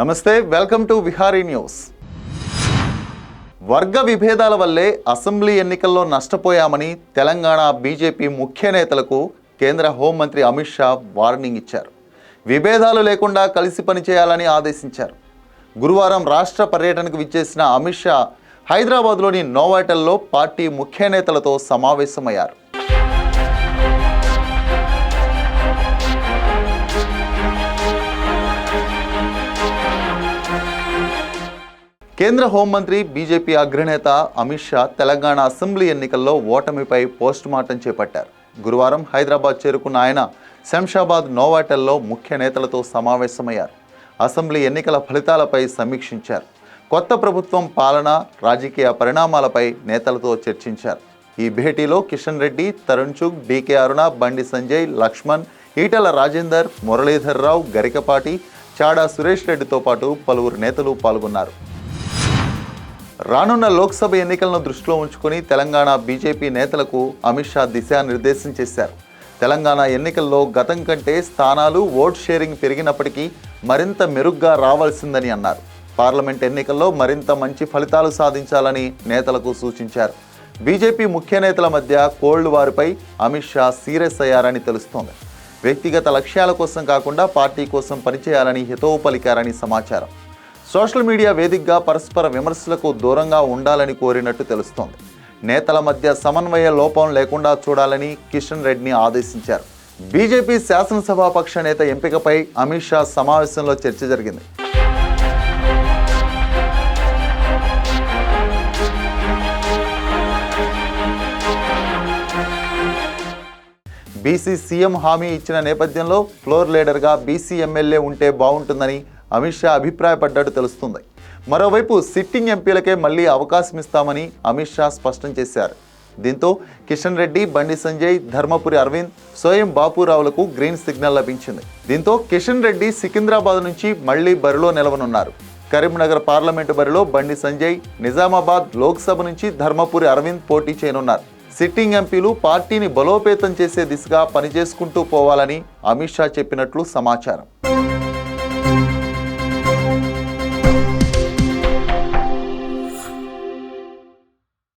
నమస్తే, welcome to Vihari news. వర్గ విభేదాల వల్లే అసెంబ్లీ ఎన్నికల్లో నష్టపోయామని తెలంగాణ బీజేపీ ముఖ్య నేతలకు కేంద్ర హోంమంత్రి అమిత్ షా వార్నింగ్ ఇచ్చారు. విభేదాలు లేకుండా కలిసి పనిచేయాలని ఆదేశించారు. గురువారం రాష్ట్ర పర్యటనకు విచ్చేసిన అమిత్ షా హైదరాబాద్లోని నోవాటెల్లో పార్టీ ముఖ్య నేతలతో సమావేశమయ్యారు. కేంద్ర హోంమంత్రి బీజేపీ అగ్రనేత అమిత్ షా తెలంగాణ అసెంబ్లీ ఎన్నికల్లో ఓటమిపై పోస్టుమార్టం చేపట్టారు. గురువారం హైదరాబాద్ చేరుకున్న ఆయన శంషాబాద్ నోవాటెల్లో ముఖ్య నేతలతో సమావేశమయ్యారు. అసెంబ్లీ ఎన్నికల ఫలితాలపై సమీక్షించారు. కొత్త ప్రభుత్వం పాలన, రాజకీయ పరిణామాలపై నేతలతో చర్చించారు. ఈ భేటీలో కిషన్ రెడ్డి, తరుణ్ చుగ్, డీకే అరుణ, బండి సంజయ్, లక్ష్మణ్, ఈటల రాజేందర్, మురళీధర్ రావు, గరికపాటి, చాడా సురేష్ రెడ్డితో పాటు పలువురు నేతలు పాల్గొన్నారు. రానున్న లోక్సభ ఎన్నికలను దృష్టిలో ఉంచుకొని తెలంగాణ బీజేపీ నేతలకు అమిత్ షా దిశానిర్దేశం చేశారు. తెలంగాణ ఎన్నికల్లో గతం కంటే స్థానాలు, ఓట్ షేరింగ్ పెరిగినప్పటికీ మరింత మెరుగ్గా రావాల్సిందని అన్నారు. పార్లమెంట్ ఎన్నికల్లో మరింత మంచి ఫలితాలు సాధించాలని నేతలకు సూచించారు. బీజేపీ ముఖ్య నేతల మధ్య కోల్డ్ వార్పై అమిత్ షా సీరియస్ అయ్యారని తెలుస్తోంది. వ్యక్తిగత లక్ష్యాల కోసం కాకుండా పార్టీ కోసం పనిచేయాలని హితవు పలికారని సమాచారం. సోషల్ మీడియా వేదికగా పరస్పర విమర్శలకు దూరంగా ఉండాలని కోరినట్టు తెలుస్తోంది. నేతల మధ్య సమన్వయ లోపం లేకుండా చూడాలని కిషన్ రెడ్డిని ఆదేశించారు. బీజేపీ శాసనసభాపక్ష నేత ఎంపికపై అమిత్ షా సమావేశంలో చర్చ జరిగింది. బీసీ సీఎం హామీ ఇచ్చిన నేపథ్యంలో ఫ్లోర్ లీడర్గా బీసీ ఎమ్మెల్యే ఉంటే బాగుంటుందని అమిత్ షా అభిప్రాయపడ్డట్టు తెలుస్తుంది. మరోవైపు సిట్టింగ్ ఎంపీలకే మళ్లీ అవకాశం ఇస్తామని అమిత్ షా స్పష్టం చేశారు. దీంతో కిషన్ రెడ్డి, బండి సంజయ్, ధర్మపురి అరవింద్, సోయం బాపురావులకు గ్రీన్ సిగ్నల్ లభించింది. దీంతో కిషన్ రెడ్డి సికింద్రాబాద్ నుంచి మళ్లీ బరిలో నిలవనున్నారు. కరీంనగర్ పార్లమెంటు బరిలో బండి సంజయ్, నిజామాబాద్ లోక్సభ నుంచి ధర్మపురి అరవింద్ పోటీ చేయనున్నారు. సిట్టింగ్ ఎంపీలు పార్టీని బలోపేతం చేసే దిశగా పనిచేసుకుంటూ పోవాలని అమిత్ షా చెప్పినట్లు సమాచారం.